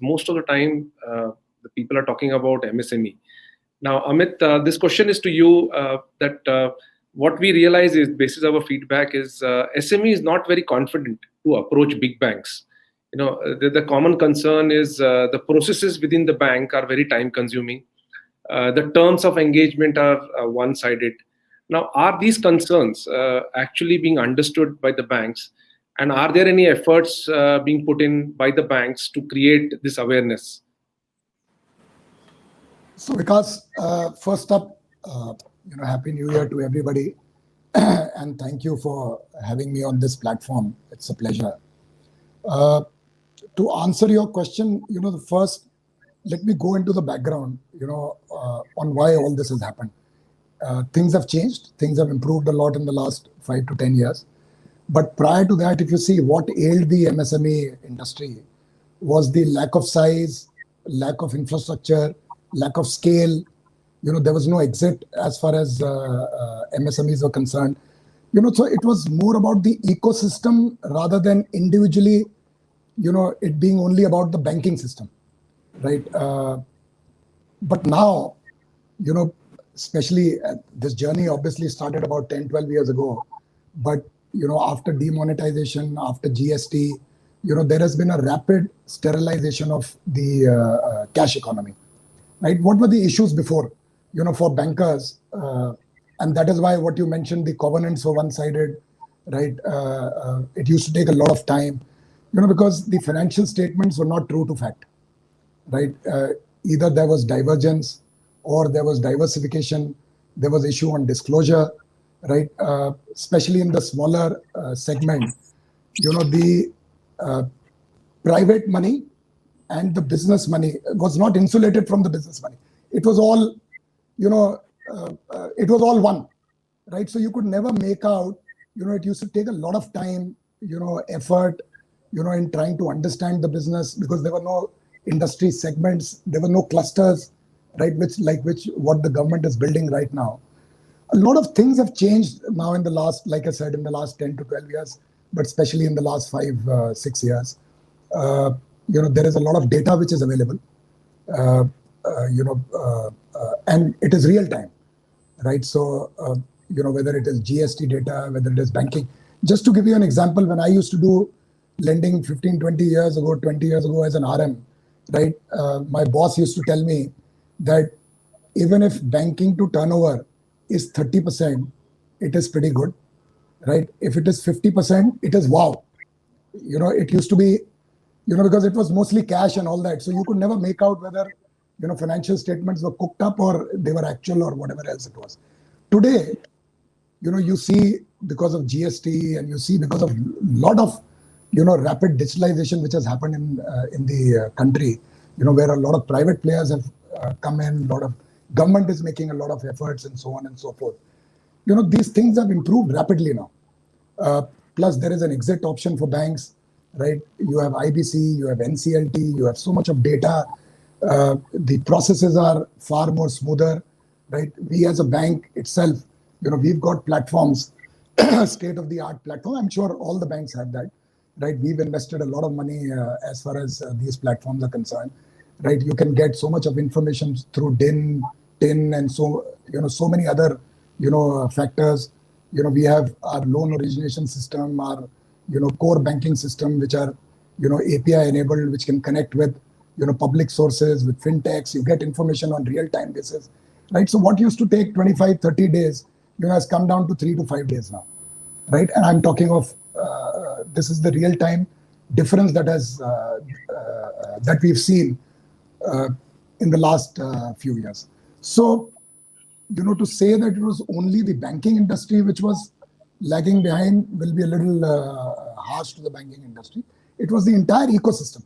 most of the time the people are talking about MSME. Now, Amit, this question is to you. What we realize is, basis our feedback, is SME is not very confident to approach big banks. The common concern is the processes within the bank are very time consuming. The terms of engagement are one-sided. Now, are these concerns actually being understood by the banks? And are there any efforts being put in by the banks to create this awareness? So, Vikas, first up, Happy New Year to everybody. And thank you for having me on this platform. It's a pleasure. To answer your question, first, let me go into the background, on why all this has happened. Things have changed. Things have improved a lot in the last 5 to 10 years. But prior to that, if you see what ailed the MSME industry was the lack of size, lack of infrastructure, lack of scale. There was no exit as far as MSMEs were concerned. So it was more about the ecosystem rather than individually, it being only about the banking system, right? But now, especially this journey obviously started about 10, 12 years ago. But, after demonetization, after GST, there has been a rapid sterilization of the cash economy, right? What were the issues before, for bankers? And that is why what you mentioned, the covenants were one-sided, right? It used to take a lot of time, because the financial statements were not true to fact, right? Either there was divergence or there was diversification. There was issue on disclosure, right? Especially in the smaller segment, the private money and the business money was not insulated from the business money. It was all, it was all one, right? So you could never make out, it used to take a lot of time, effort, in trying to understand the business, because there were no industry segments, there were no clusters, right? Which what the government is building right now. A lot of things have changed now in the last, like I said, in the last 10 to 12 years, but especially in the last 5, 6 years. There is a lot of data which is available, and it is real time, right? So, whether it is GST data, whether it is banking. Just to give you an example, when I used to do lending 15, 20 years ago as an RM, right? My boss used to tell me that even if banking to turnover is 30%, it is pretty good, right? If it is 50%, it is wow. It used to be, because it was mostly cash and all that. So you could never make out whether, financial statements were cooked up or they were actual or whatever else it was. Today, you see because of GST and you see because of a lot of, rapid digitalization which has happened in the country, where a lot of private players have come in, a lot of government is making a lot of efforts and so on and so forth. These things have improved rapidly now. Plus there is an exit option for banks, right? You have IBC, you have NCLT, you have so much of data. The processes are far more smoother, right? We as a bank itself, we've got platforms, state-of-the-art platform. I'm sure all the banks have that, right? We've invested a lot of money as far as these platforms are concerned, right? You can get so much of information through DIN, TIN, and so, so many other, factors. We have our loan origination system, our, core banking system, which are, API enabled, which can connect with, public sources, with fintechs. You get information on real-time basis, right? So what used to take 25, 30 days, has come down to 3 to 5 days now, right? And I'm talking of, this is the real-time difference that has, that we've seen in the last few years. So, to say that it was only the banking industry which was lagging behind will be a little harsh to the banking industry. It was the entire ecosystem,